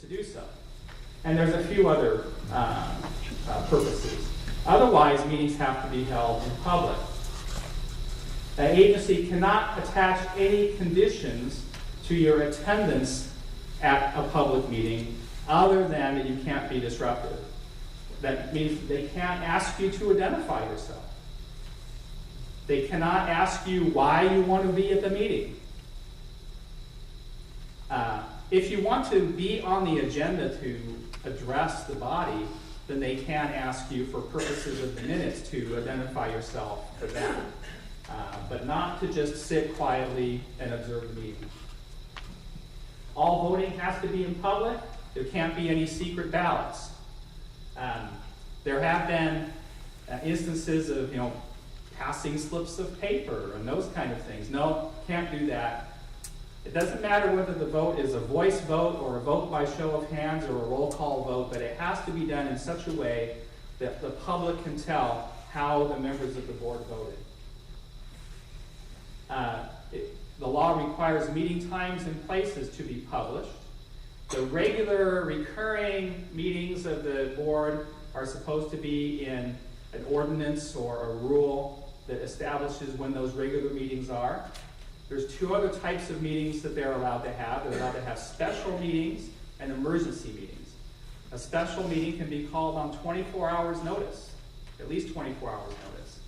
to do so. And there's a few other purposes. Otherwise, meetings have to be held in public. An agency cannot attach any conditions to your attendance at a public meeting other than that you can't be disruptive. That means they can't ask you to identify yourself. They cannot ask you why you want to be at the meeting. If you want to be on the agenda to address the body, then they can ask you for purposes of the minutes to identify yourself for that. But not to just sit quietly and observe the meeting. All voting has to be in public. There can't be any secret ballots. There have been instances of, passing slips of paper and those kind of things. No, can't do that. It doesn't matter whether the vote is a voice vote or a vote by show of hands or a roll call vote, but it has to be done in such a way that the public can tell how the members of the board voted. The law requires meeting times and places to be published. The regular, recurring meetings of the board are supposed to be in an ordinance or a rule that establishes when those regular meetings are. There's two other types of meetings that they're allowed to have. They're allowed to have special meetings and emergency meetings. A special meeting can be called on 24 hours notice, at least 24 hours notice.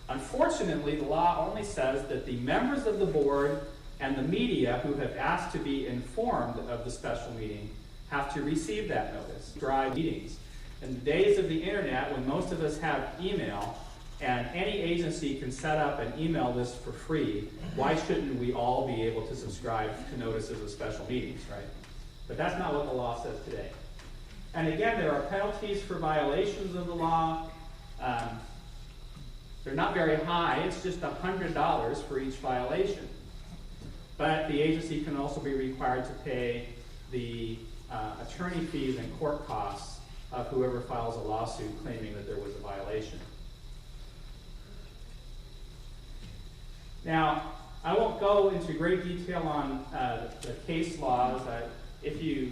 Unfortunately, the law only says that the members of the board and the media who have asked to be informed of the special meeting have to receive that notice. Drive meetings. In the days of the internet, when most of us have email, and any agency can set up an email list for free, why shouldn't we all be able to subscribe to notices of special meetings, right? But that's not what the law says today. And again, there are penalties for violations of the law. They're not very high. It's just $100 for each violation. But the agency can also be required to pay the attorney fees and court costs of whoever files a lawsuit claiming that there was a violation. Now, I won't go into great detail on the case laws. If you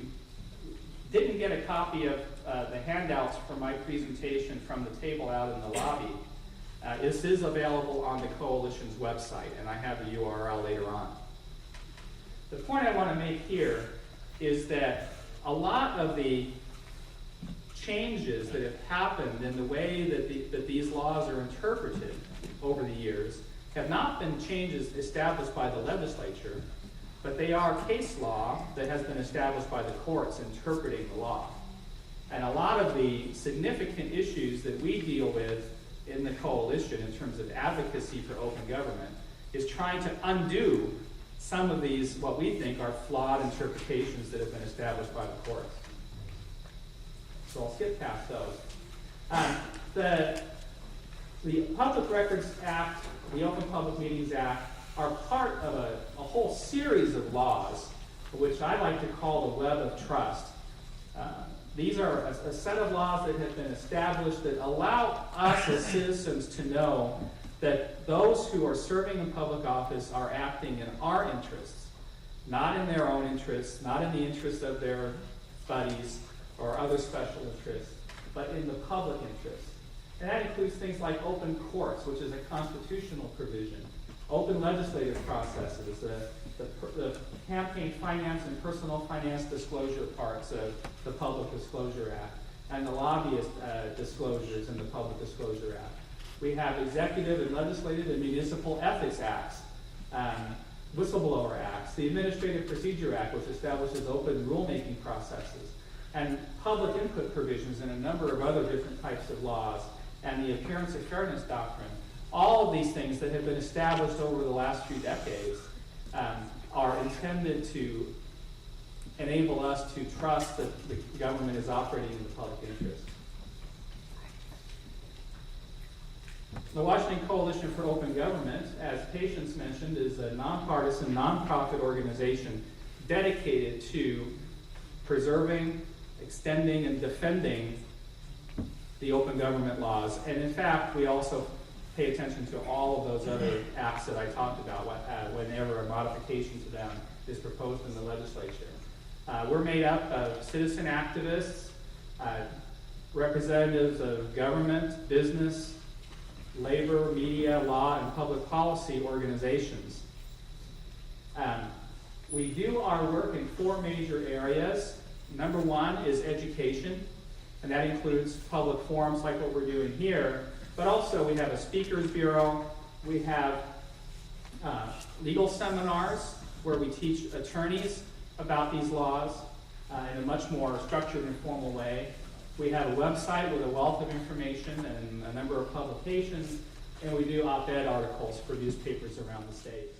didn't get a copy of the handouts for my presentation from the table out in the lobby, this is available on the Coalition's website, and I have the URL later on. The point I want to make here is that a lot of the changes that have happened in the way that these laws are interpreted over the years have not been changes established by the legislature, but they are case law that has been established by the courts interpreting the law. And a lot of the significant issues that we deal with in the Coalition in terms of advocacy for open government is trying to undo some of these, what we think are flawed interpretations that have been established by the courts. So I'll skip past those. The Public Records Act, the Open Public Meetings Act, are part of a whole series of laws, which I like to call the web of trust. These are a set of laws that have been established that allow us as citizens to know that those who are serving in public office are acting in our interests, not in their own interests, not in the interests of their buddies or other special interests, but in the public interest. And that includes things like open courts, which is a constitutional provision, open legislative processes, the campaign finance and personal finance disclosure parts of the Public Disclosure Act, and the lobbyist disclosures in the Public Disclosure Act. We have executive and legislative and municipal ethics acts, whistleblower acts, the Administrative Procedure Act, which establishes open rulemaking processes, and public input provisions in a number of other different types of laws, and the Appearance of Fairness Doctrine. All of these things that have been established over the last few decades are intended to enable us to trust that the government is operating in the public interest. The Washington Coalition for Open Government, as Patience mentioned, is a nonpartisan, nonprofit organization dedicated to preserving, extending, and defending the open government laws. And in fact, we also pay attention to all of those other acts that I talked about whenever a modification to them is proposed in the legislature. We're made up of citizen activists, representatives of government, business, labor, media, law, and public policy organizations. We do our work in 4 major areas. Number 1 is education, and that includes public forums like what we're doing here, but also we have a speakers bureau, we have legal seminars where we teach attorneys about these laws in a much more structured and formal way. We have a website with a wealth of information and a number of publications, and we do op-ed articles for newspapers around the state.